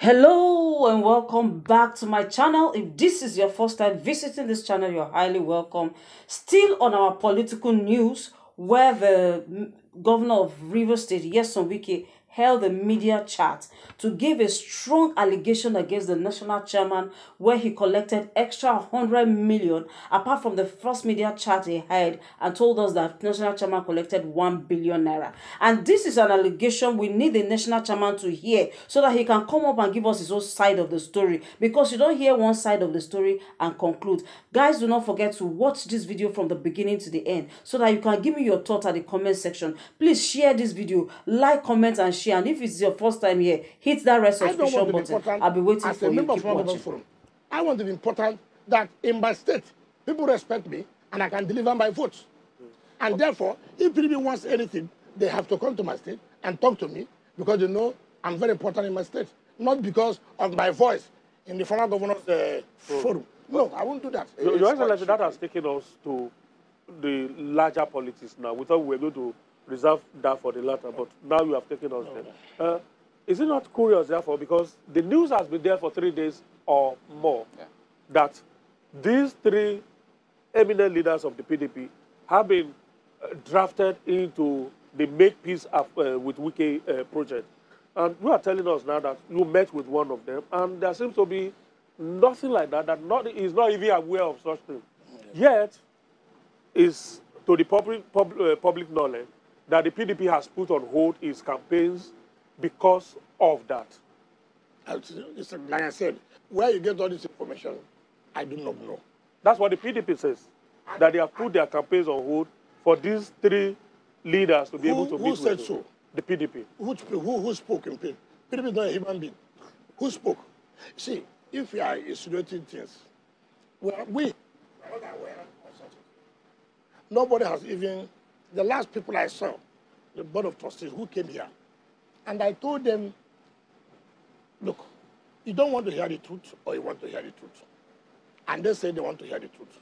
Hello and welcome back to my channel. If this is your first time visiting this channel, you're highly welcome. Still on our political news, where the governor of Rivers State, Wike, held a media chat to give a strong allegation against the national chairman, where he collected extra 100 million apart from the first media chat he had and told us that national chairman collected 1 billion naira. And this is an allegation we need the national chairman to hear so that he can come up and give us his own side of the story, because you don't hear one side of the story and conclude. Guys, do not forget to watch this video from the beginning to the end so that you can give me your thoughts at the comment section. Please share this video, like, comment and share. And if it's your first time here, hit that red subscription button. I'll be waiting for you. Keep watching. I want to be important that in my state, people respect me and I can deliver my votes. And therefore, if PDP wants anything, they have to come to my state and talk to me, because they know I'm very important in my state. Not because of my voice in the former governor's forum. No, I won't do that. Your Excellency, that has taken us to the larger politics now. We thought we were going to reserve that for the latter, but now you have taken us there. Is it not curious, therefore, because the news has been there for 3 days or more, that these three eminent leaders of the PDP have been drafted into the Make Peace with Wike project. And you are telling us now that you met with one of them, and there seems to be nothing like that, is not even aware of such things. Yet, is to the public knowledge that the PDP has put on hold its campaigns because of that. Like I said, where you get all this information, I do not know. That's what the PDP says, that they have put their campaigns on hold for these three leaders to be able to meet with. Who said so? The PDP. Who spoke in PDP? PDP is not a human being. Who spoke? See, if we are insinuating things, we are not aware of such things. Nobody has even, the last people I saw, the board of trustees who came here, and I told them, look, you don't want to hear the truth or you want to hear the truth. And they said they want to hear the truth.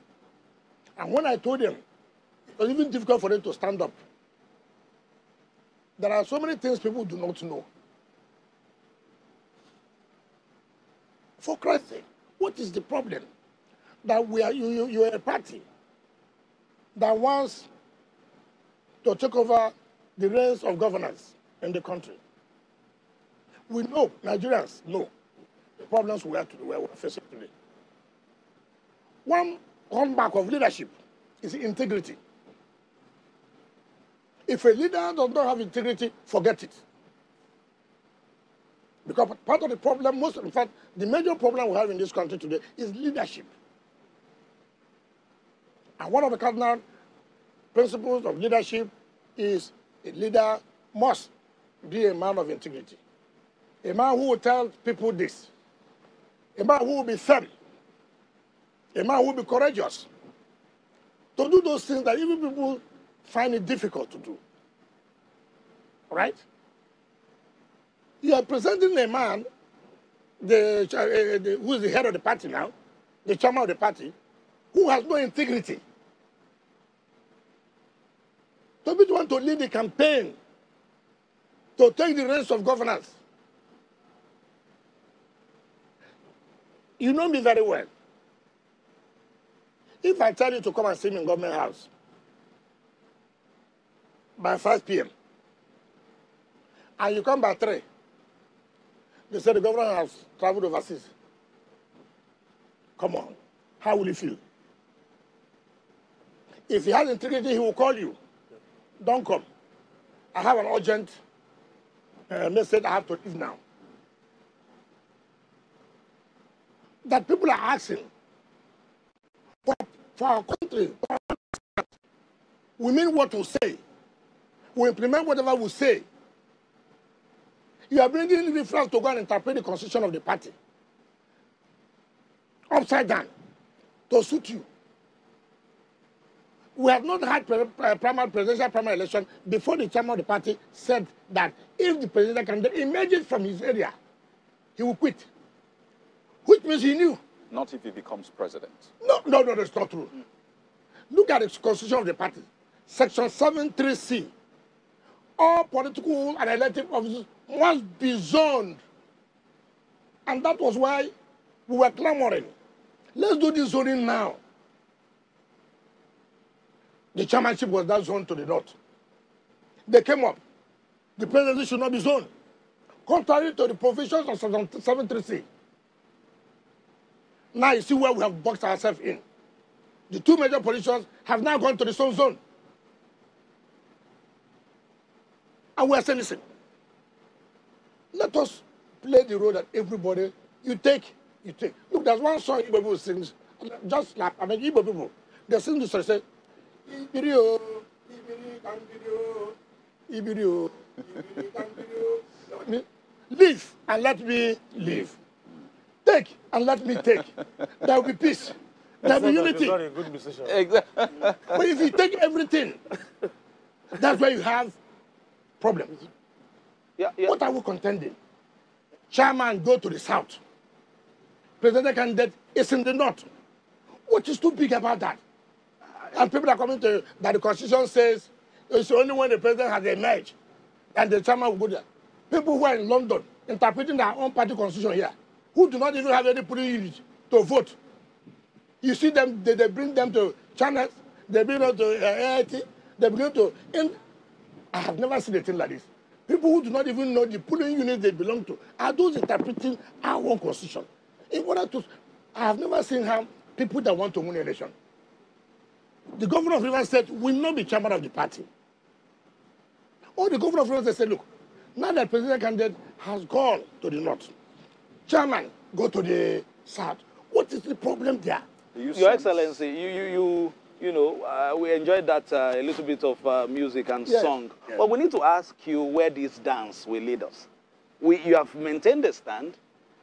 And when I told them, it was even difficult for them to stand up. There are so many things people do not know. For Christ's sake, what is the problem? That you are a party that wants to take over the reins of governance in the country. We know, Nigerians know, the problems we are facing today. One hallmark of leadership is integrity. If a leader does not have integrity, forget it. Because part of the problem, in fact, the major problem we have in this country today is leadership. And one of the cardinal principles of leadership is a leader must be a man of integrity. A man who will tell people this. A man who will be firm. A man who will be courageous. To do those things that even people find it difficult to do. Right? You are presenting a man, who is the head of the party now, the chairman of the party, who has no integrity. To be the one to lead the campaign, to take the reins of governance. You know me very well. If I tell you to come and see me in Government House by 5 p.m., and you come by 3, they say the governor has traveled overseas. Come on, how will you feel? If he has integrity, he will call you. Don't come. I have an urgent message I have to leave now. That people are asking for our country. We mean what we say. We implement whatever we say. You are bringing reference to go and interpret the constitution of the party upside down to suit you. We have not had presidential primary election before the chairman of the party said that if the president candidate emerges from his area, he will quit. Which means he knew. Not if he becomes president. No, that's not true. Look at the constitution of the party. Section 73C. All political and elective officers must be zoned And that was why we were clamoring. Let's do this zoning now. The chairmanship was that zoned to the north. They came up. The presidency should not be zoned, contrary to the provisions of 733C. Now you see where we have boxed ourselves in. The two major politicians have now gone to the same zone. And we are saying, listen, let us play the role that everybody, you take. Look, there's one song Igbo people sings, just like, I mean, Igbo people, they sing this song, say, Ibirio, Ibiri, Ibirio, Ibirio, Ibirio, live and let me live. Take and let me take. There will be peace. There will be unity. Not a good musician. Exactly. But if you take everything, that's where you have problems. Yeah. What are we contending? Chairman go to the south. President candidate is in the north. What is too big about that? And people are coming to that the constitution says it's only when the president has emerged and the chairman will go there. People who are in London interpreting their own party constitution here, who do not even have any polling unit to vote. You see them, they bring them to channels, they bring them to AIT, they bring them to... I have never seen a thing like this. People who do not even know the polling unit they belong to are those interpreting our own constitution. In order to... I have never seen how people that want to win an election. The governor of Rivers State will not be chairman of the party. Or the governor of Rivers State said, look, now that president candidate has gone to the north, chairman go to the south. What is the problem there? Your Excellency, you know, we enjoyed that a little bit of music and song. Yes. But we need to ask you where this dance will lead us. You have maintained the stand,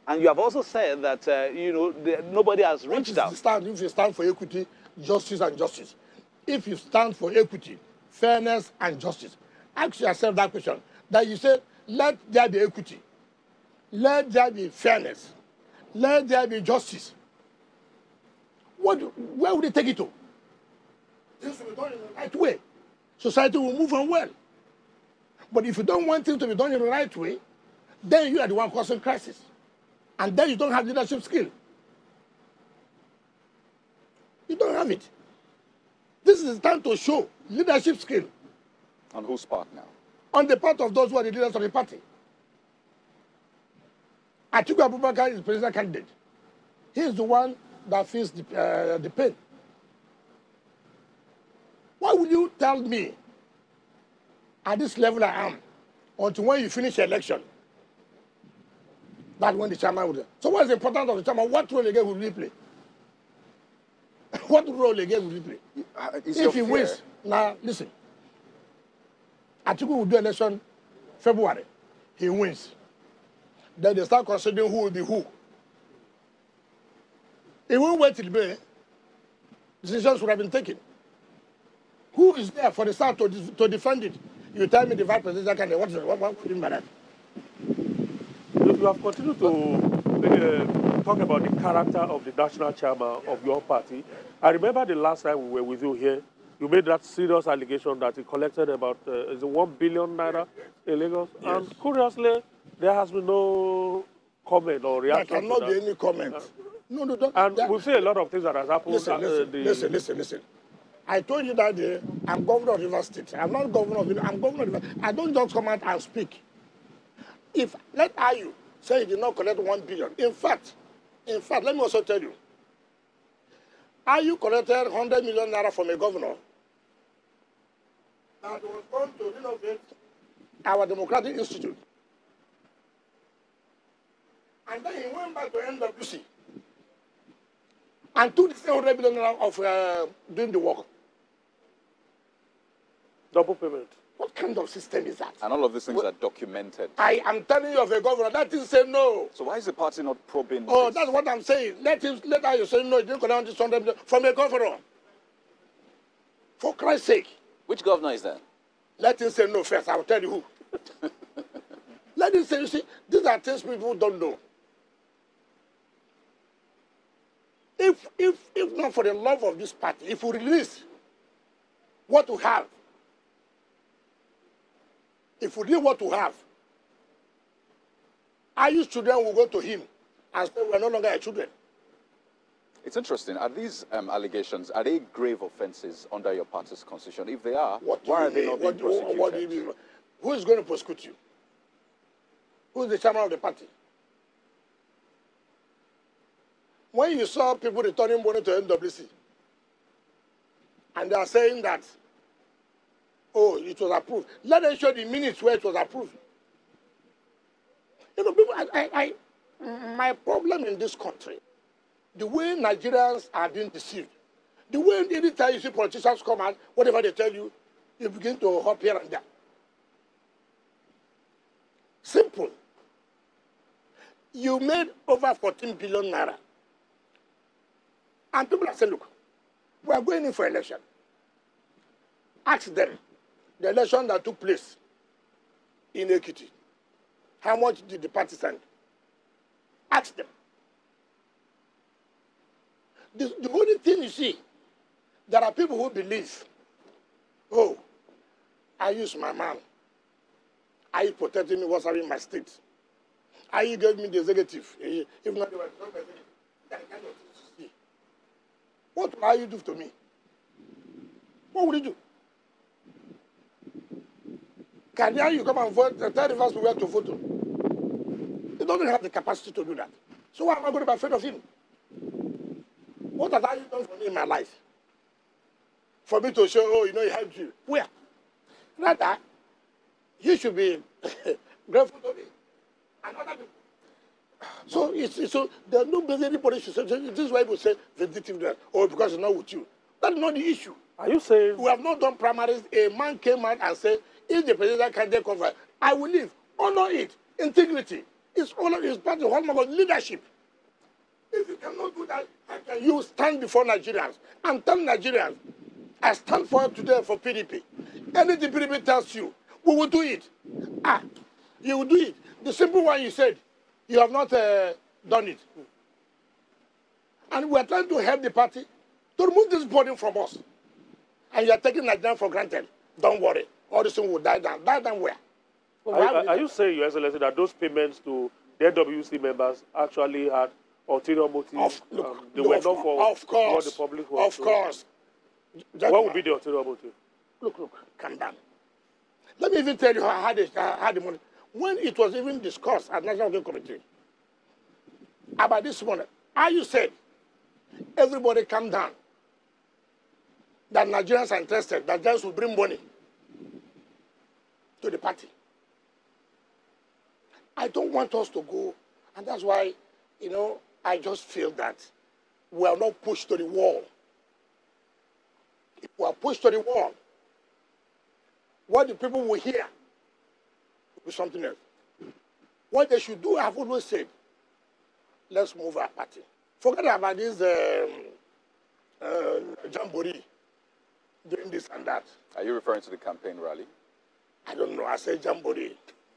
and you have also said that, you know, nobody has reached out. If you stand for equity, justice and justice. If you stand for equity, fairness and justice, ask yourself that question. That you say, let there be equity. Let there be fairness. Let there be justice. Where would they take it to? Things will be done in the right way. Society will move on well. But if you don't want things to be done in the right way, then you are the one causing crisis. And then you don't have leadership skill. You don't have it. This is the time to show leadership skill. On whose part now? On the part of those who are the leaders of the party. Atiku Abubakar is the president candidate. He is the one that feels the pain. Why will you tell me at this level I am until when you finish the election that when the chairman will do? So what is the importance of the chairman? What role again will he play? What role again will he play? If he wins, now listen. Atiku will do election February. He wins. Then they start considering who will be who. It won't wait till May. Decisions would have been taken. Who is there for the South to defend it? You tell me the vice president candidate. What do you mean by that? You have continued to talk about the character of the national chairman of your party. I remember the last time we were with you here, you made that serious allegation that he collected about 1 billion naira in Lagos. Yes. And curiously, there has been no comment or reaction. There cannot be any comment. No, don't. And we've seen a lot of things that has happened. Listen. I told you that day, I'm governor of Rivers State. I'm not governor of Rivers. I'm governor of Rivers. I don't just come out and speak. Let you say he did not collect 1 billion. In fact, let me also tell you, you collected 100 million naira from a governor that was going to renovate our Democratic Institute. And then he went back to NWC and took the same 100 million naira of doing the work. Double payment. What kind of system is that? And all of these things are documented. I am telling you of a governor. That is say no. So why is the party not probing this? That's what I'm saying. Let you say no, he didn't collect this 100 million from a governor. For Christ's sake. Which governor is that? Let him say no first. I will tell you who. Let him say, you see, these are things people don't know. If not for the love of this party, if we release what we have, if we leave what we have, Ayu's children will go to him and say we're no longer your children. It's interesting. Are these allegations, are they grave offenses under your party's constitution? If they are, why are they not being prosecuted? What do you mean? Who is going to prosecute you? Who is the chairman of the party? When you saw people returning money to NWC, and they are saying that, oh, it was approved, let them show the minutes where it was approved. You know, people, my problem in this country, the way Nigerians are being deceived, the way anytime you see politicians come out, whatever they tell you, you begin to hop here and there. Simple. You made over 14 billion naira. And people are saying, look, we are going in for election. Ask them, the election that took place in Ekiti, how much did the party send? Ask them. The only thing you see, there are people who believe, oh, I use my man. Are you protecting me what's having my state? Are you giving me the executive? If not, they were not executive. That kind of thing to see. What will you do to me? What will you do? Can you come and vote, tell us where to vote? He doesn't have the capacity to do that. So why am I going to be afraid of him? What have you done for me in my life? For me to show, oh, you know, he helped you. Where? Rather, you should be grateful to me and other people. So there's no anybody should say, this is why people say vindictiveness, or because it's not with you. That's not the issue. Are you saying? We have not done primaries. A man came out and said, if the president candidate comes, I will leave. Honor it. Integrity. It's part of the hallmark of leadership. If you cannot do that, you stand before Nigerians and tell Nigerians, I stand for today for PDP. Anything PDP tells you, we will do it. You will do it. The simple one you said, you have not done it. And we are trying to help the party to remove this burden from us. And you are taking Nigeria for granted. Don't worry. All this thing will die down. Die down where? Are you saying, Your Excellency, that those payments to the NWC members actually had ulterior motives? They were not for what the public was. Of course. What would be the ulterior motive? Look, calm down. Let me even tell you how I had the money. When it was even discussed at National Working Committee about this money, you said, everybody calm down. That Nigerians are interested, that Nigerians will bring money to the party. I don't want us to go, and that's why, you know, I just feel that we are not pushed to the wall. If we are pushed to the wall, what the people will hear will be something else. What they should do, I've always said, let's move our party. Forget about this jamboree, doing this and that. Are you referring to the campaign rally? I don't know. I say jamboree.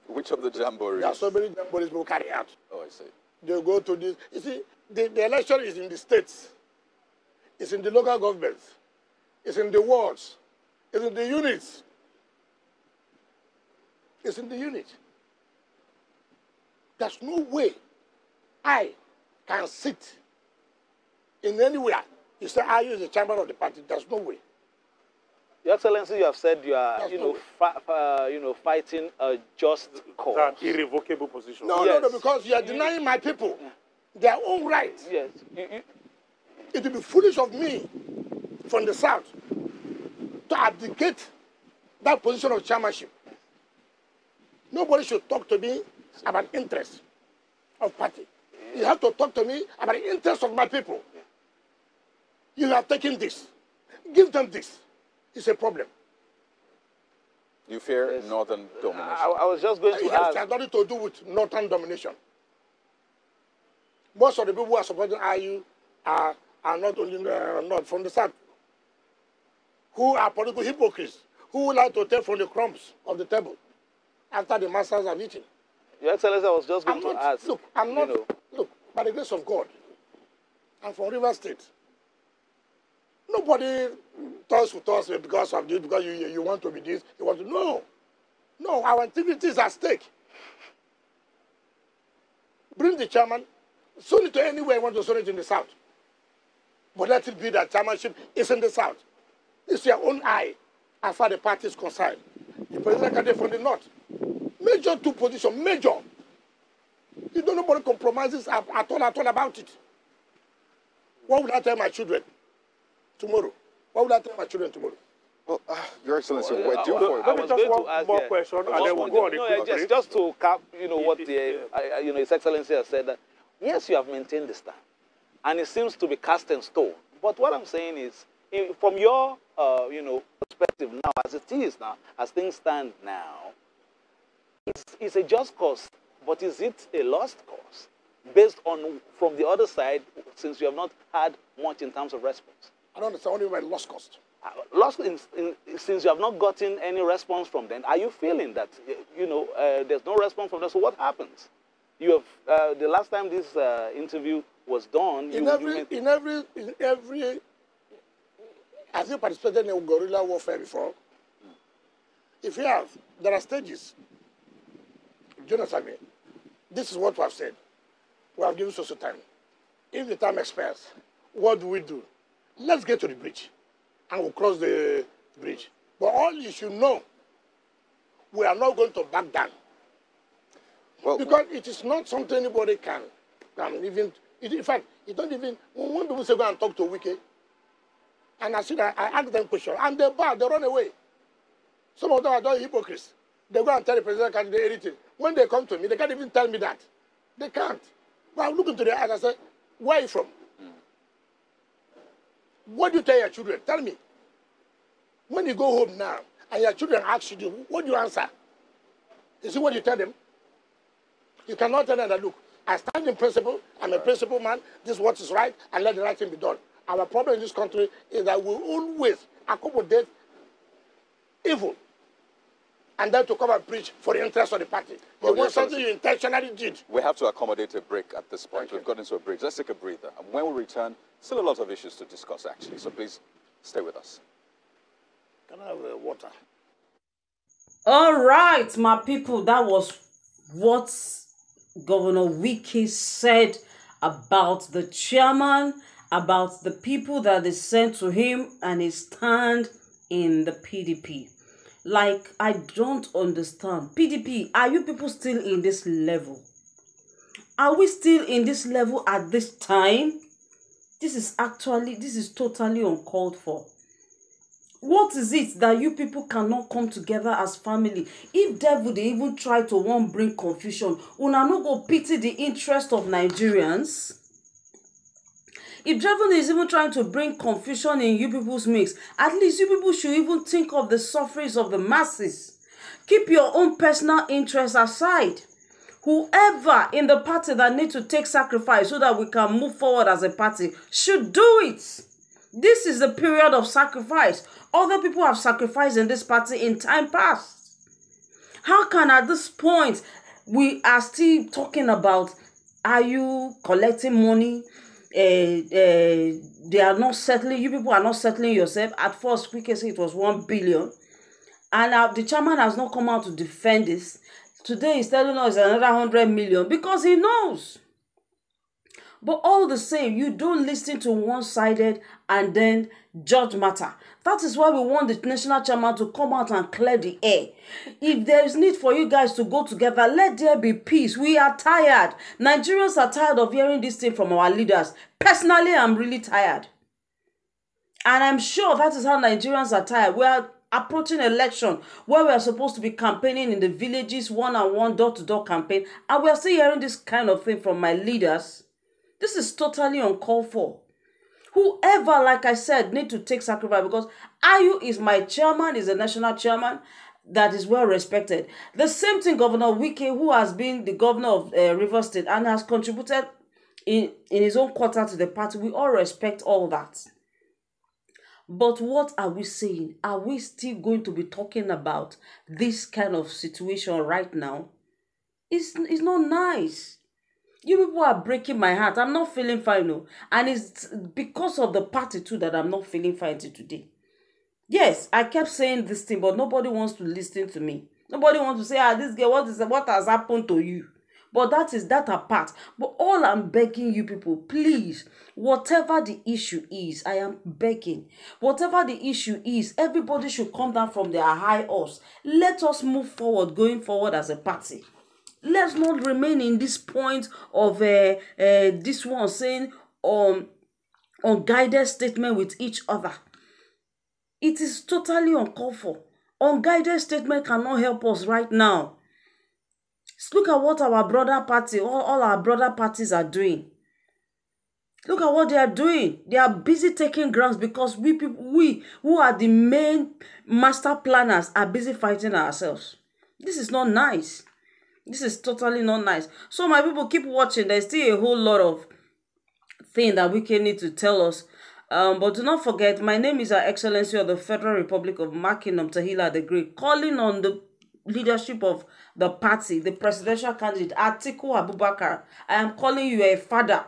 Which of the jamborees? There are so many jamborees people carry out. Oh, I see. They go to this. You see, the election is in the states. It's in the local governments. It's in the wards. It's in the units. It's in the unit. There's no way I can sit in anywhere. You say, I use the chairman of the party. There's no way. Your Excellency, you have said you are, fighting a just cause. That irrevocable position. No, because you are denying my people their own rights. Yes. It would be foolish of me from the South to abdicate that position of chairmanship. Nobody should talk to me about interest of party. You have to talk to me about the interest of my people. You have taken this. Give them this. It's a problem. You fear northern domination? I was just going to ask. It has nothing to do with northern domination. Most of the people who are supporting IU are not only not from the south, who are political hypocrites, who would like to take from the crumbs of the table after the masters have eaten. Your Excellency, I was just going to ask. Look, look, by the grace of God, I'm from River State. Nobody talks with us because of this, because you want to be this, you want to. No, our integrity is at stake. Bring the chairman, Soon it to anywhere you want to sow it in the south. But let it be that chairmanship is in the south. It's your own eye as far as the party is concerned. The president candidate from the north. Major two positions, major. You don't nobody compromises at all about it. What would I tell my children tomorrow? What would I tell my children tomorrow? Well, Your Excellency, we're due for for... Let me just one more question, and then we'll go on the quick just to cap, what His Excellency has said, that yes, you have maintained the stand, and it seems to be cast in stone. But what I'm saying is, from your, perspective now, as it is now, as things stand now, it's a just cause, but is it a lost cause? Based on, from the other side, since you have not had much in terms of response. I don't understand what you mean by lost cost. Since you have not gotten any response from them, are you feeling that, there's no response from them? So what happens? You have, the last time this interview was done, in every, has you participated in guerrilla warfare before? If you have, there are stages. Do you understand me? This is what we have said. We have given social time. If the time expires, what do? Let's get to the bridge, and we'll cross the bridge. But all you should know, we are not going to back down. Well, because it is not something anybody can even, in fact, it don't even, when people say go and talk to Wike, and I see that, I ask them questions, and they run away. Some of them are just hypocrites. They go and tell the president candidate anything. When they come to me, they can't even tell me that. They can't. But I look into their eyes and say, where are you from? What do you tell your children? Tell me. When you go home now, and your children ask you, what do you answer? You see what you tell them? You cannot tell them that, look, I stand in principle, I'm a principle man, this is what is right, and let the right thing be done. Our problem in this country is that we always accommodate evil, and then to come and preach for the interest of the party. They want something you intentionally did. We have to accommodate a break at this point. We've got into a break. Let's take a breather. And when we return, still a lot of issues to discuss, actually. So please stay with us. Can I have water? All right, my people, that was what Governor Wike said about the chairman, about the people that they sent to him, and his stand in the PDP. Like, I don't understand. PDP, are you people still in this level? Are we still in this level at this time? This is totally uncalled for. What is it that you people cannot come together as family? If devil they even try to bring confusion, una no go pity the interest of Nigerians. If devil is even trying to bring confusion in you people's mix, at least you people should even think of the sufferings of the masses. Keep your own personal interests aside. Whoever in the party that need to take sacrifice so that we can move forward as a party should do it. This is the period of sacrifice. Other people have sacrificed in this party in time past. How can at this point we are still talking about, are you collecting money? They are not settling, you people are not settling yourself. At first, we can say it was 1 billion. And the chairman has not come out to defend this. Today he's telling us another 100 million because he knows. But all the same, you don't listen to one-sided and then judge matter. That is why we want the national chairman to come out and clear the air. If there is need for you guys to go together, let there be peace. We are tired. Nigerians are tired of hearing this thing from our leaders. Personally, I'm really tired. And I'm sure that is how Nigerians are tired. We are approaching election where we are supposed to be campaigning in the villages, one-on-one, door-to-door campaign. And we are still hearing this kind of thing from my leaders. This is totally uncalled for. Whoever, like I said, need to take sacrifice, because Ayu is my chairman, is a national chairman that is well respected. The same thing Governor Wike, who has been the governor of Rivers State and has contributed in his own quarter to the party. We all respect all that. But what are we saying? Are we still going to be talking about this kind of situation right now? It's not nice. You people are breaking my heart. I'm not feeling fine, no. And it's because of the party too that I'm not feeling fine till today. Yes, I kept saying this thing, but nobody wants to listen to me. Nobody wants to say, this girl, what has happened to you? But that apart. But all I'm begging you people, please, whatever the issue is, I am begging. Whatever the issue is, everybody should come down from their high horse. Let us move forward, going forward as a party. Let's not remain in this point of this one saying unguided statement with each other. It is totally uncalled for. Unguided statement cannot help us right now. Look at what our brother party, all our brother parties are doing. Look at what they are doing. They are busy taking grounds because we who are the main master planners are busy fighting ourselves. This is not nice. This is totally not nice. So my people, keep watching. There's still a whole lot of things that we can need to tell us. But do not forget, my name is Her Excellency of the Federal Republic of Kingdom, Tahila the Great, calling on the leadership of the party, the presidential candidate, Atiku Abubakar. I am calling you a father.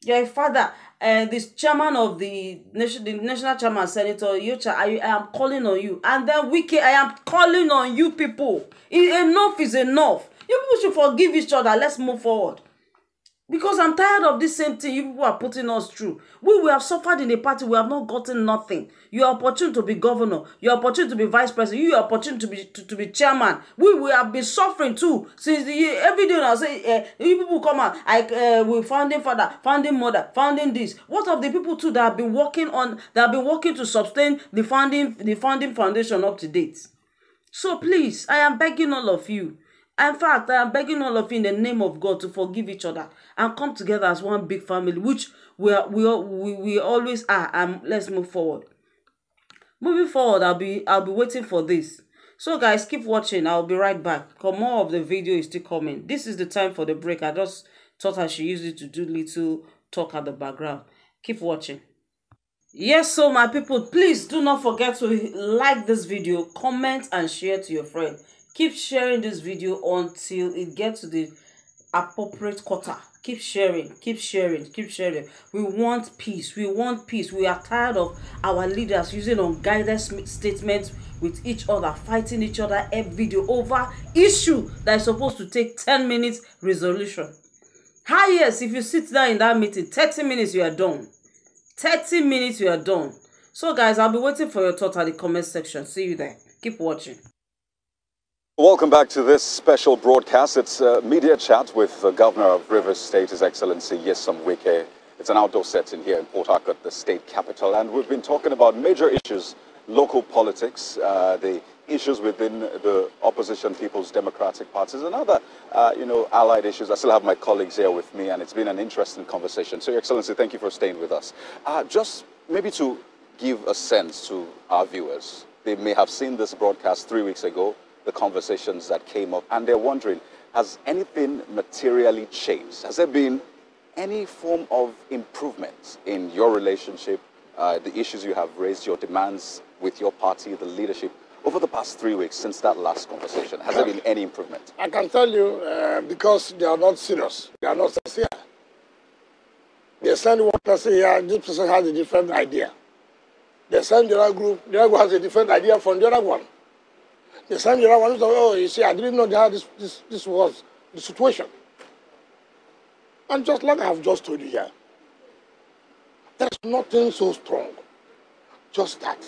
You're a father. This chairman of the national chairman, Senator Yocha, I am calling on you. And then Wike, I am calling on you people. Enough is enough. You people should forgive each other. Let's move forward. Because I'm tired of this same thing you people are putting us through. We have suffered in the party. We have not gotten nothing. You are opportune to be governor. You are opportune to be vice president. You are opportune to be chairman. We have been suffering too. Since every day I say, you people come out. We founding father, founding mother, founding this. What of the people too that have been working to sustain the founding foundation up to date? So please, I am begging all of you. In fact, I am begging all of you in the name of God to forgive each other and come together as one big family, which we always are. And let's move forward. Moving forward, I'll be waiting for this. So guys, keep watching. I'll be right back. Because more of the video is still coming. This is the time for the break. I just thought I should use it to do little talk at the background. Keep watching. Yes, so my people, please do not forget to like this video, comment and share to your friend. Keep sharing this video until it gets to the appropriate quota. Keep sharing, keep sharing, keep sharing. We want peace. We want peace. We are tired of our leaders using unguided statements with each other, fighting each other every day over issue that is supposed to take 10 minutes resolution. Yes, if you sit down in that meeting, 30 minutes you are done. 30 minutes you are done. So guys, I'll be waiting for your thoughts at the comment section. See you there. Keep watching. Welcome back to this special broadcast. It's a media chat with the Governor of Rivers State, His Excellency Nyesom Wike. It's an outdoor setting here in Port Harcourt, the state capital, and we've been talking about major issues, local politics, the issues within the opposition People's Democratic Parties, and other, allied issues. I still have my colleagues here with me, and it's been an interesting conversation. So, Your Excellency, thank you for staying with us. Just maybe to give a sense to our viewers, they may have seen this broadcast 3 weeks ago, the conversations that came up, and they're wondering, has anything materially changed? Has there been any form of improvement in your relationship, the issues you have raised, your demands with your party, the leadership, over the past 3 weeks since that last conversation? Has there been any improvement? I can tell you, because they are not serious, they are not sincere. They send one person here, this person has a different idea. They send the other group, the other one has a different idea from the other one. They send the other one, oh, you see, I didn't know that this was the situation. And just like I have just told you here, there's nothing so strong. Just that.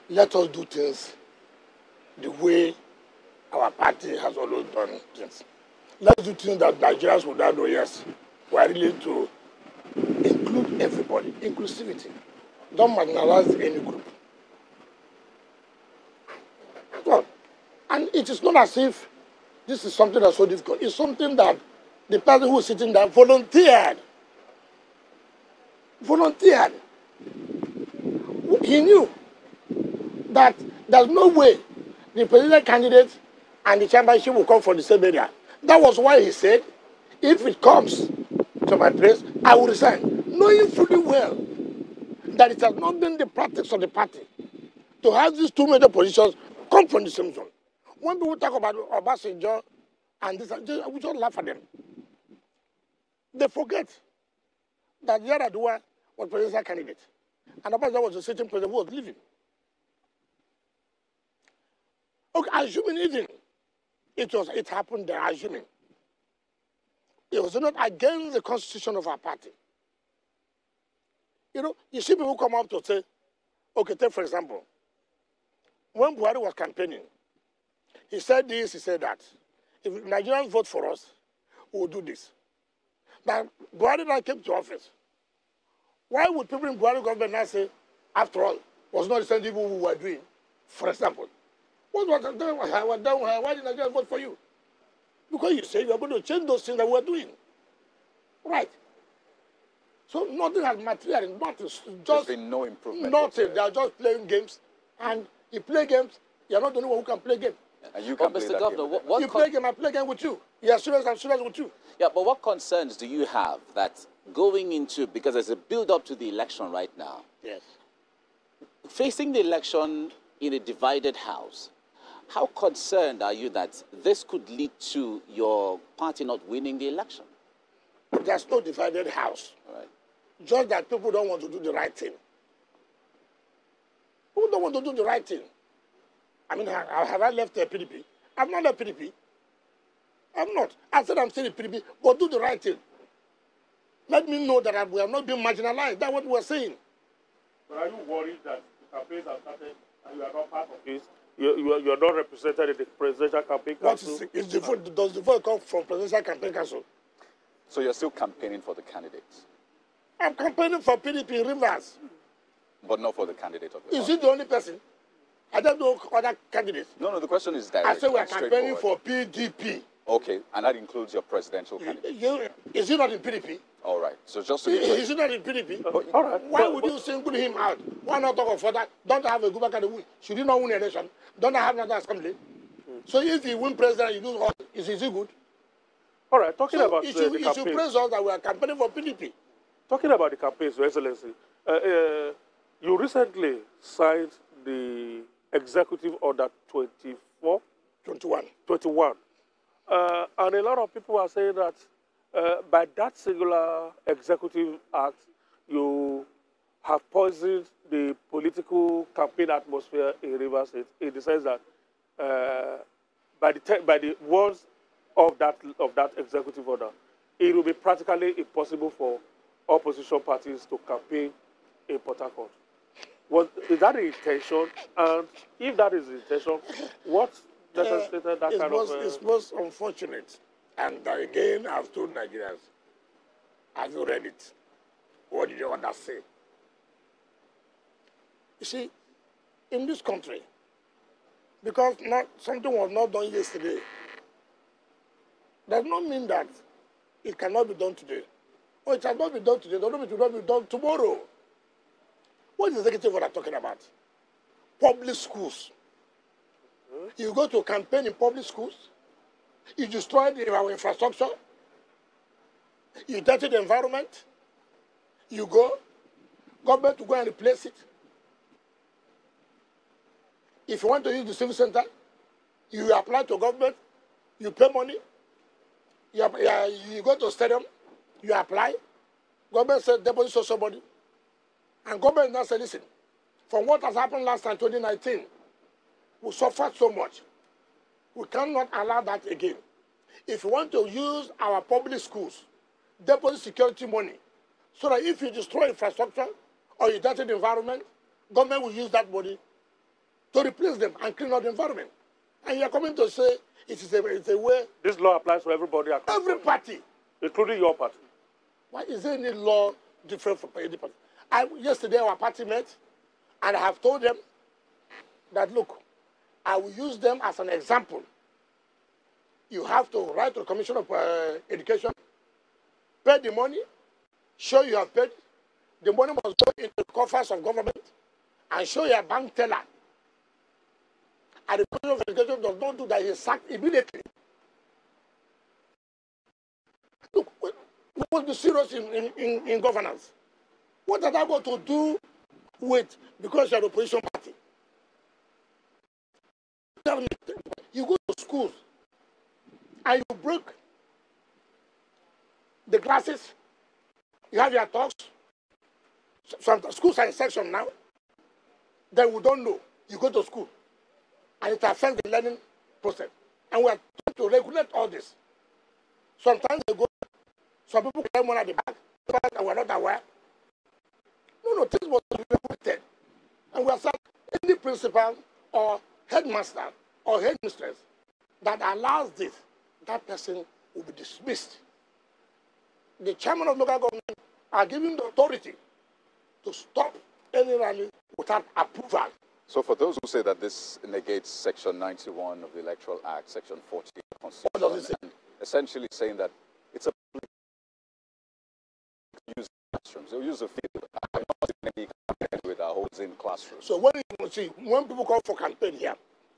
Let us do things the way our party has always done things. Let's do things that Nigerians would know, yes, we are really to include everybody. Inclusivity. Don't marginalize any group. Well, and it is not as if this is something that's so difficult. It's something that the person who is sitting there volunteered. He knew that there's no way the presidential candidate and the chairmanship will come from the same area. That was why he said, if it comes to my place, I will resign. Knowing fully well that it has not been the practice of the party to have these two major positions come from the same zone. When people talk about Obasanjo and this, we just laugh at them. They forget that Yar'Adua was presidential candidate, and Obasanjo was a sitting president who was leaving. Okay, assuming even it happened there, assuming It was not against the constitution of our party. You know, you see people come up to say, okay, take for example, when Buhari was campaigning, he said this, he said that. If Nigerians vote for us, we will do this. Now, Buhari now came to office. Why would people in Buhari government now say, after all, was not the same people who were doing? For example, what was done? Why did Nigerians vote for you? Because you say you are going to change those things that we are doing. Right. So nothing has materialized. Nothing. There's been no improvement. Nothing. They are just playing games. And you play games, you are not the only one who can play games. And you can play Mr. Governor, you play game, I play game with you. You are serious, I'm serious with you. Yeah, but what concerns do you have that going into, because there's a build-up to the election right now, Yes. facing the election in a divided house, how concerned are you that this could lead to your party not winning the election? There's no divided house. All right. Just that people don't want to do the right thing. People don't want to do the right thing. I mean, have I left the PDP? I'm not a PDP. I'm not. I said I'm still a PDP, but do the right thing. Let me know that we are not being marginalized. That's what we're saying. But are you worried that the campaigns have started and you are not part of it? You are not represented in the presidential campaign council? Does the vote come from presidential campaign council? So you're still campaigning for the candidates? I'm campaigning for PDP Rivers. But not for the candidate of the Is he the only person? I don't know other candidates. No, the question is direct. I say we are campaigning straightforward. for PDP. Okay, and that includes your presidential candidate. Is he not in PDP? All right, so just to be clear. Is he not in PDP? All right. Why would you single him out? Why not talk of that? Don't I have a good candidate? Should he not win election? Don't I have another assembly? So if he win president, you lose all. Is he good? All right, talking So about you the should campaigns. praise us that we are campaigning for PDP. Talking about the campaigns, Your Excellency, you recently signed the Executive Order 21. And a lot of people are saying that by that singular executive act, you have poisoned the political campaign atmosphere in Rivers State, in the sense that by the words of that executive order, it will be practically impossible for opposition parties to campaign in Port Harcourt. Is that the intention? And if that is the intention, what necessitated that kind of... It's most unfortunate. And again, I've told Nigerians, have you read it? What did the order say? You see, in this country, because something was not done yesterday, does not mean that it cannot be done today. Or it cannot be done today, does not mean it will not be done tomorrow. What is the executive order talking about? Public schools. You go to campaign in public schools, you destroy our infrastructure, you dirty the environment, you go, government to go and replace it. If you want to use the civil center, you apply to government, you pay money, you go to stadium, you apply, government said deposit so somebody, and government now said, listen, from what has happened last time, 2019, we suffered so much. We cannot allow that again. If you want to use our public schools, deposit security money, so that if you destroy infrastructure or you dirty the environment, government will use that money to replace them and clean up the environment. And you are coming to say it's a way... This law applies to everybody. Every party. Including your party. Why is there any law different from any party? Yesterday our party met, and I have told them that, look, I will use them as an example. You have to write to the Commission of Education, pay the money, show you have paid. The money must go into the coffers of government, and show your bank teller. And the Commission of Education does not do that, he is sacked immediately. Look, we must be serious in governance. What has that got to do with, because you are the opposition party? Tell me, you go to schools and you break the glasses, you have your talks. Some schools are in section now, then we don't know. You go to school and it affects the learning process. And we are trying to regulate all this. Sometimes they go, Some people claim one at the back, and we're not aware. No, this was reported. And we are saying any principal or headmaster or headmistress that allows this, that person will be dismissed. The chairman of local government are given the authority to stop any rally without approval. So for those who say that this negates Section 91 of the Electoral Act, Section 40 of the Constitution, what does it say? And essentially saying that it's a use classrooms. They'll use a field. I'm not seen any campaign with our holds in classrooms. So when people come for campaign here,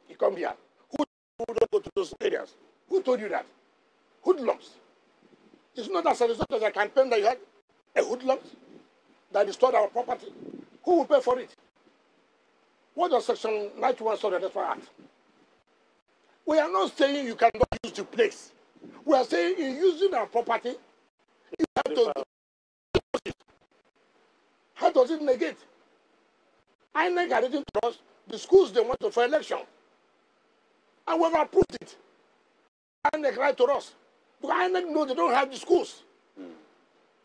you come here, who don't go to those areas? Who told you that? Hoodlums. It's not as a result of the campaign that you had a hoodlum that destroyed our property. Who will pay for it? What does Section 91 of the Electoral Act? We are not saying you cannot use the place. We are saying in using our property, you have to. How does it negate? INEC are written to us the schools they want to for election. And we have approved it. INEC write to us. Because INEC know they don't have the schools.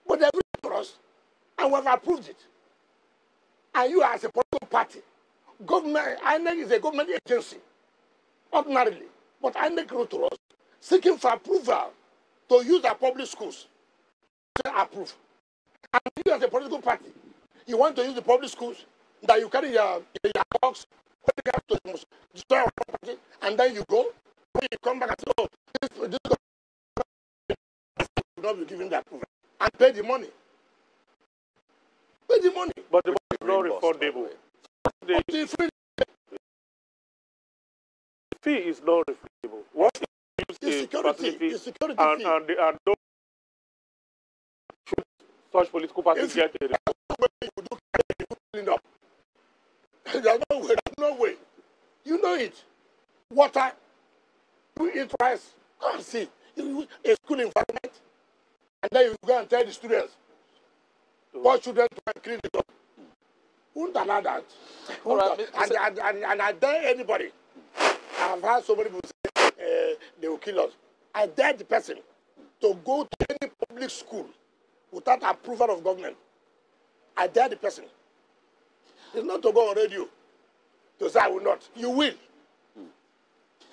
But they've written to us and we have approved it. And you as a political party, government, INEC is a government agency, ordinarily. But INEC wrote to us seeking for approval to use our public schools. Approve. And you as a political party, you want to use the public schools that you carry your box, when you have to destroy our property, and then you go, when you come back and say, oh, this will not be given the approval. And pay the money. Pay the money. But the money is not refundable. The fee is not refundable. What is the security fee. And don't such political parties get it. There's no way. You know it. Water, you eat rice, come see. A school environment, and then you go and tell the students, what children to clean it up. Wouldn't allow that. And I dare anybody. I've heard so many people say they will kill us. I dare the person to go to any public school without approval of government. I dare the person. It's not to go on radio to say I will not. You will.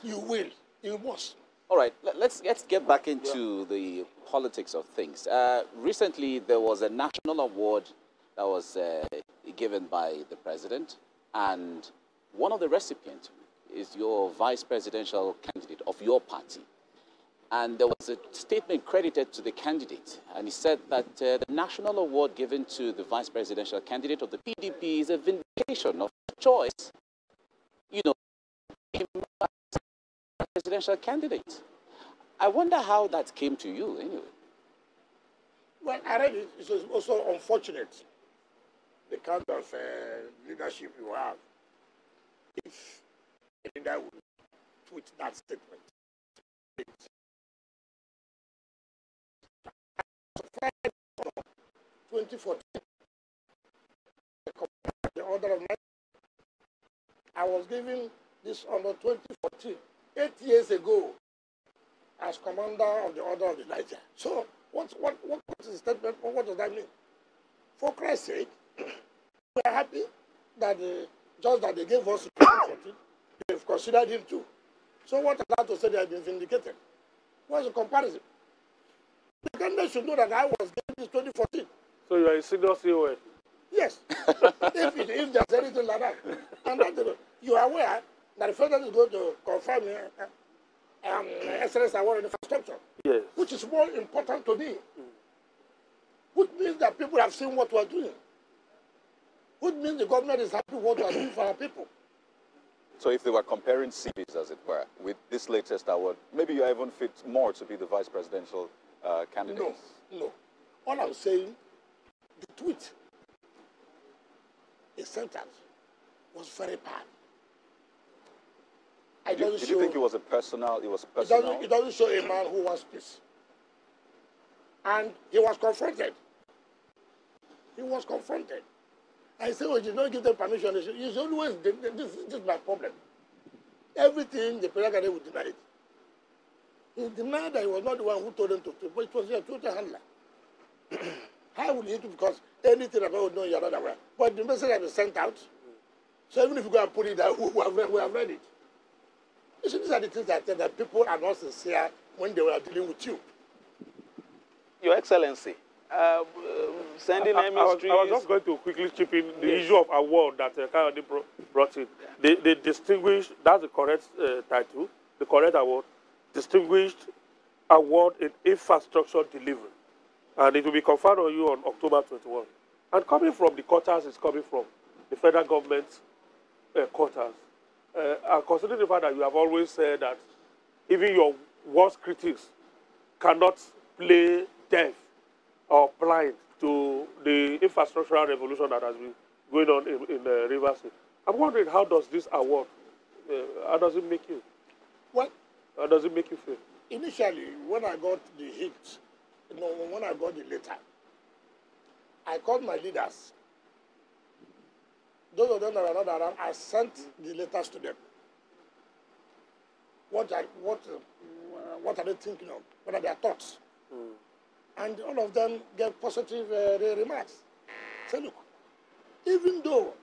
You will. You must. All right, let's get back into the politics of things. Recently, there was a national award that was given by the president, and one of the recipients is your vice presidential candidate of your party. And there was a statement credited to the candidate, and he said that the national award given to the vice presidential candidate of the PDP is a vindication of choice, you know, him as presidential candidate. I wonder how that came to you, anyway. Well, I read it. It's also unfortunate, the kind of leadership you have. If a leader would tweet that statement. 2014, the order of night, I was given this honor 2014, 8 years ago, as commander of the Order of the Niger. So, what is the statement? What does that mean? For Christ's sake, we are happy that the judge that they gave us in 2014, they've considered him too. So, what is that to say they have been vindicated? What's the comparison? The candidate should know that I was given this 2014. So you are a senior CON? Yes. if there's anything like that. And that, you are aware that the president is going to confirm excellence award in infrastructure. Yes. Which is more important to me. Which means that people have seen what we are doing. Which means the government is happy with what we are doing for our people. So if they were comparing CVs, as it were, with this latest award, maybe you even fit more to be the vice presidential candidate? No. All I'm saying, the tweet, the sentence, was very bad. Did you think it was personal? It doesn't show a man who wants peace. And he was confronted. I said, oh, you did not give them permission. It's always, this is my problem. Everything, the president would deny it. He denied that he was not the one who told them to, but it was a total handler. How will you do? Because anything about no, you're not aware. But the message has been sent out. So even if you go and put it down, we have read it. You see, these are the things that people are not sincere when they were dealing with you. Your Excellency, sending I was just going to quickly chip in the issue of award that Kayode brought in. The distinguished, that's the correct title, the correct award, Distinguished Award in Infrastructure Delivery. And it will be conferred on you on October 21. And coming from the quarters is coming from the federal government quarters. And considering the fact that you have always said that even your worst critics cannot play deaf or blind to the infrastructural revolution that has been going on in Rivers State. I'm wondering, how does this award, how does it make you? Well, how does it make you feel? Initially, when I got the hit, when I got the letter, I called my leaders. Those of them that were not around, I sent the letters to them. What are they thinking of? What are their thoughts? And all of them gave positive remarks. Say, look, even though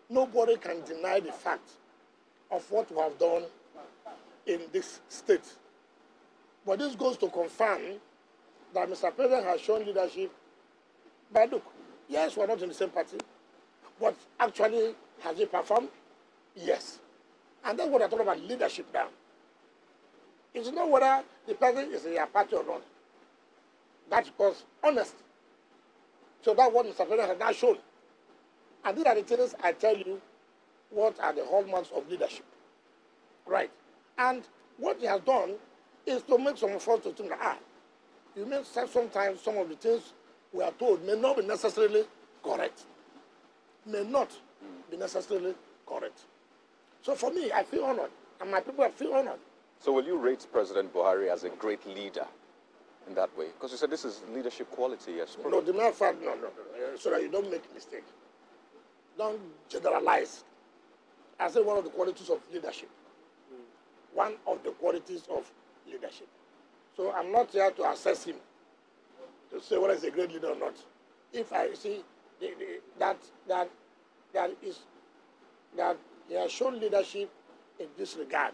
nobody can deny the fact of what we have done in this state, but this goes to confirm that Mr. President has shown leadership. But look, yes, we're not in the same party, but actually, has he performed? Yes. And that's what I talk about leadership now. It's not whether the president is in your party or not. That's because honest. So that's what Mr. President has now shown. And these are the things I tell you what are the hallmarks of leadership. Right. And what he has done is to make some of us to think that, you may sometimes some of the things we are told may not be necessarily correct. May not be necessarily correct. So for me, I feel honored. And my people feel honored. So will you rate President Buhari as a great leader in that way? Because you said this is leadership quality. Yes. No, the matter of fact, no. So that you don't make a mistake. Don't generalize. I say one of the qualities of leadership. One of the qualities of leadership. So I'm not here to assess him, to say whether he's a great leader or not. If I see that he has shown leadership in this regard,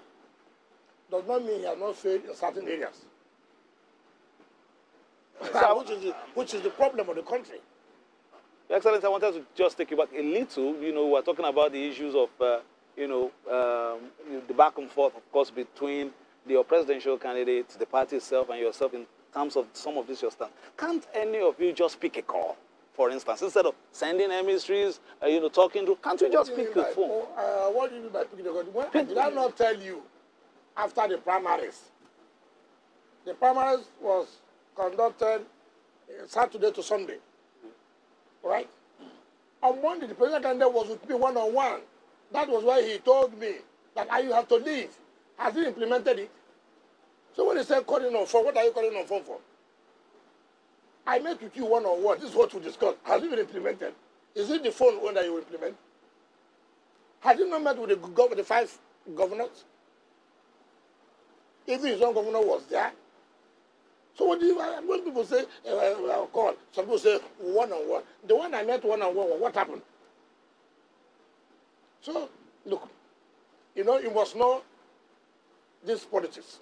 does not mean he has not failed in certain areas. which is the problem of the country. Your Excellency, I wanted to just take you back a little. We're talking about the issues of, the back and forth, of course, between your presidential candidates, the party itself, and yourself in terms of some of this your stand. Can't any of you just pick a call, for instance, instead of sending emissaries, talking to? Can't you just pick the phone? What do you mean by picking the call? Did I not tell you after the primaries? The primaries was conducted Saturday to Sunday, right? On Monday, the president candidate was with me one-on-one. That was why he told me that you have to leave. Has he implemented it? So when he said calling on phone, what are you calling on phone for? I met with you one-on-one. This is what we discussed. Has it been implemented? Is it the phone one that you will implement? Has he not met with the 5 governors? Even his own governor was there. So when people say call, some people say one-on-one. The one I met one-on-one, what happened? So, look, you must know this politics.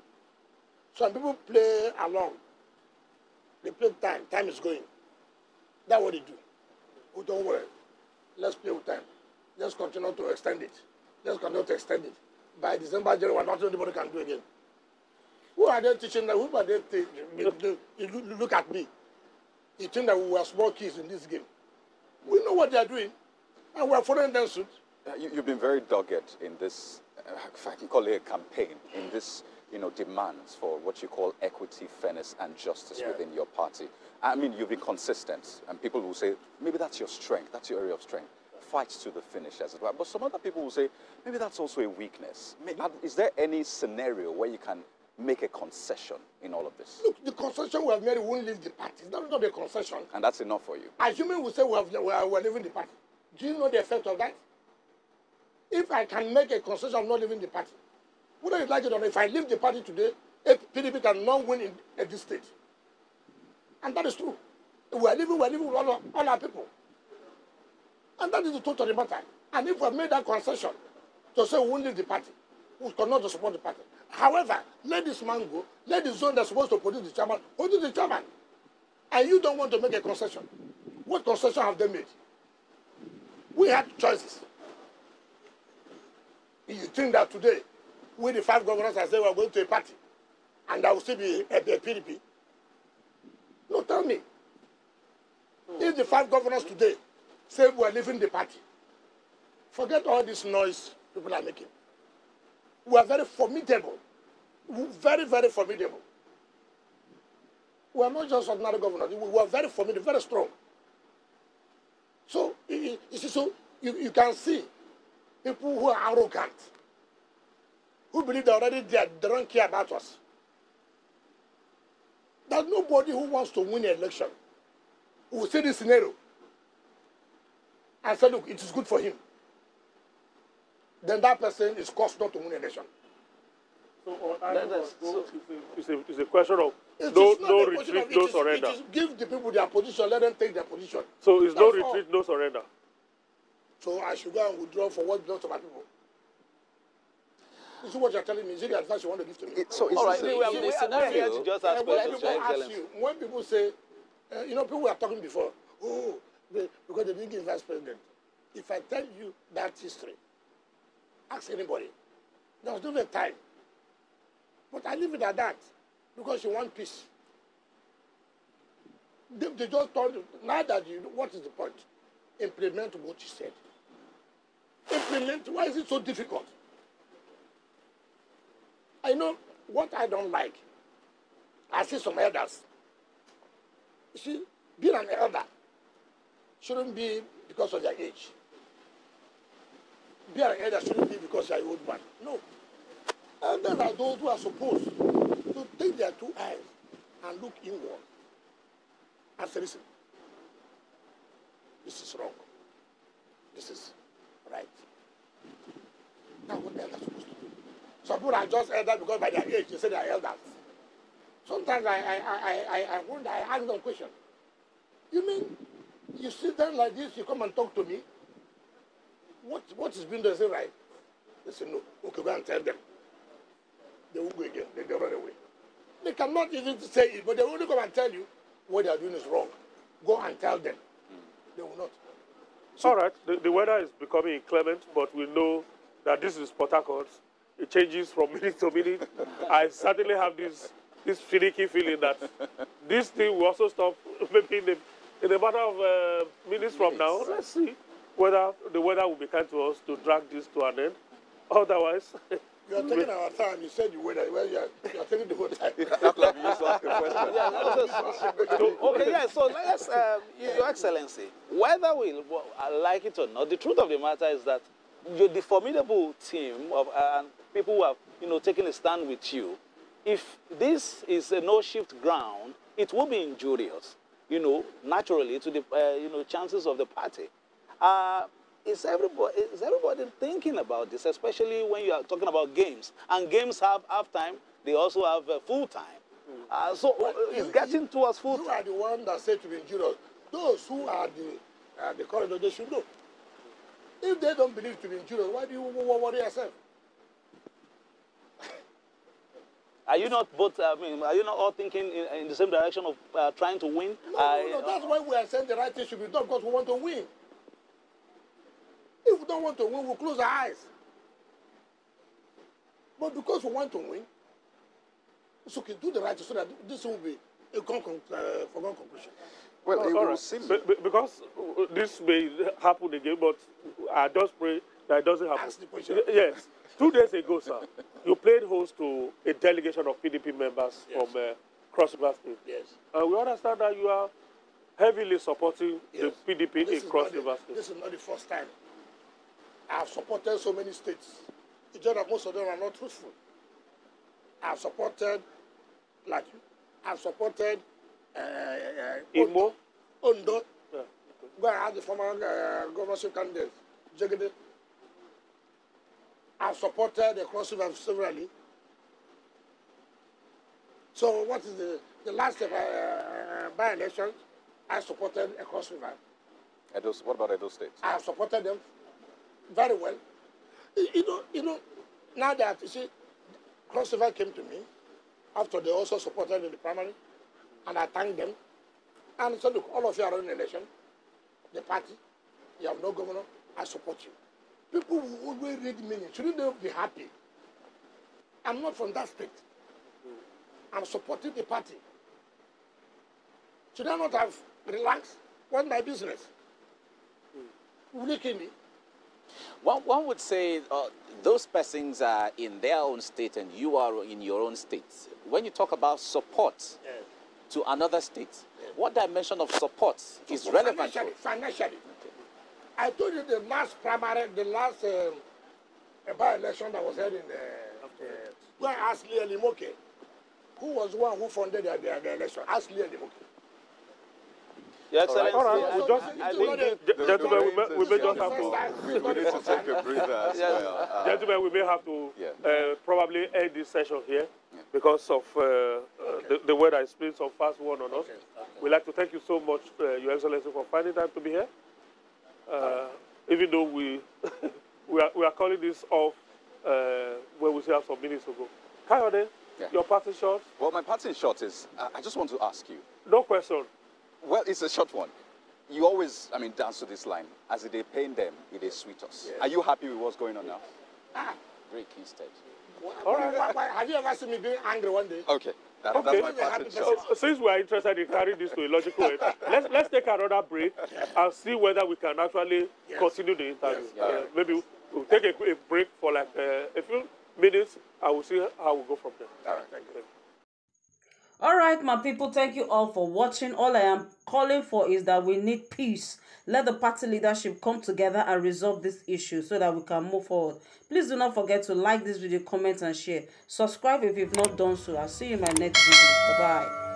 Some people play along. They play time. Time is going. That's what they do. Oh, don't worry. Let's play with time. Let's continue to extend it. Let's continue to extend it. By December, January, nothing anybody can do again. Who are they teaching that? Who are they teaching? Look at me. You think that we were small kids in this game. We know what they are doing. And we are following them suit. You've been very dogged in this, if I can call it a campaign, in this, demands for what you call equity, fairness, and justice within your party. I mean, you've been consistent, and people will say, maybe that's your strength, that's your area of strength. Fight to the finish, as it were. But some other people will say, maybe that's also a weakness. Is there any scenario where you can make a concession in all of this? Look, the concession we have made won't leave the party. That's not a concession. And that's enough for you? Assuming we say we're leaving the party. Do you know the effect of that? If I can make a concession of not leaving the party, whether you like it or not, if I leave the party today, PDP cannot win in this state. And that is true. We are living with all our people. And that is the truth of the matter. And if we have made that concession to say we won't leave the party, we cannot to support the party. However, let this man go, let the zone that's supposed to produce the chairman, produce the chairman. And you don't want to make a concession. What concession have they made? We had choices. You think that today, we the 5 governors are saying we are going to a party, and there will still be a PDP? No, tell me. If the 5 governors today say we are leaving the party, forget all this noise people are making. We are very formidable. Very, very formidable. We are not just ordinary governors. We are very formidable, very strong. So, you can see people who are arrogant, who believe they're already there, they don't care about us. There's nobody who wants to win an election who will see this scenario and say, look, it is good for him. Then that person is caused not to win an election. So, it's a question of no retreat, no surrender. Give the people their position, let them take their position. So it's no retreat, no surrender. So I should go and withdraw for what belongs to my people. This is what you're telling me. Is it the advice you want to give to me? All right, we are here to just ask questions, Your Excellency. When people say, people were talking before, because they didn't give vice president. If I tell you that history, ask anybody. There was never a time. But I leave it at that because you want peace. They just told you, now that you know, what is the point? Implement what you said. Implement, why is it so difficult? I know what I don't like. I see some elders. You see, being an elder shouldn't be because of their age. Being an elder shouldn't be because you're an old man. No. Elders are those who are supposed to take their 2 eyes and look inward and say, listen, this is wrong. This is right. That's what elders are supposed to do. Some people are just elders because by their age they say they are elders. Sometimes I wonder, I ask them a question. You mean you sit there like this, you come and talk to me? What is being done? Is it right? They say no. Okay, go and tell them. They will go again. They run away. They cannot even say it, but they will only come and tell you what they are doing is wrong. Go and tell them. They will not. So, all right. The weather is becoming inclement, but we know that this is Port Harcourt. It changes from minute to minute. I certainly have this finicky feeling that this thing will also stop maybe in a matter of minutes from now. Let's see whether the weather will be kind to us to drag this to an end. Otherwise... You are taking our time. You said you were there. Well, you are taking the whole time. Okay, yeah, so let's, Your Excellency, whether we like it or not, the truth of the matter is that the formidable team of people who have, taken a stand with you, if this is a no-shift ground, it will be injurious, naturally to the, chances of the party. Is everybody thinking about this, especially when you are talking about games? And games have half-time, they also have full-time. So it's getting towards full-time. You are the one that said to be injurious. Those who are the corridor, they should know. If they don't believe to be injurious, why do you worry yourself? Are you not both, are you not all thinking in the same direction of trying to win? No, that's why we are saying the right thing should be done, because we want to win. If we don't want to win, we'll close our eyes. But because we want to win, it's okay, do the right thing so that this will be a foregone conclusion. Well, it will seem... Because this may happen again, but I just pray that it doesn't happen. Ask the question. Yes. 2 days ago, sir, you played host to a delegation of PDP members from Cross River State. Yes. We understand that you are heavily supporting the PDP in Cross River State. This is not the first time. I have supported so many states. It's just that most of them are not truthful. I have supported, like you, I have supported Imo? Ondo. Yeah. Go and ask the former governorship candidate, Jegede. I have supported the Cross River severally. So what is the last by-election? I supported a Cross River. What about Edo State? I have supported them very well. You know, now that, you see, Cross River came to me after they also supported in the primary, and I thanked them. And said, look, all of you are in election, the party, you have no governor, I support you. People will always read meaning. Shouldn't they be happy? I'm not from that state. I'm supporting the party. Should I not have relaxed? What's my business? Will you kill me? One would say those persons are in their own state and you are in your own state. When you talk about support to another state, what dimension of support is relevant? Financially. Okay. I told you the last primary, the last by-election that was held in where I asked Lee Limoke, who was the one who funded the election. Ask Lee Limoke. Your Excellency, all right. Gentlemen, we may just have to. We need to take a breather as well. Gentlemen, we may have to probably end this session here because of the weather is playing some fast one on us. We'd like to thank you so much, Your Excellency, for finding time to be here. Even though we are calling this off when we still have some minutes to go. Kayode, your parting shot? Well, my parting shot is, I just want to ask you. No question. Well, it's a short one. You always, dance to this line. As they pain them, it is sweet us. Are you happy with what's going on now? Very key stage. All right. Have you ever seen me being angry one day? Okay. That's my parting shot. Since we are interested in carrying this to a logical end, let's take another break and see whether we can actually continue the interview. Maybe we'll take a break for like a few minutes and we'll see how we go from there. All right, thank you. All right, my people, thank you all for watching. All I am calling for is that we need peace. Let the party leadership come together and resolve this issue so that we can move forward. Please do not forget to like this video, comment, and share. Subscribe if you've not done so. I'll see you in my next video. Bye-bye.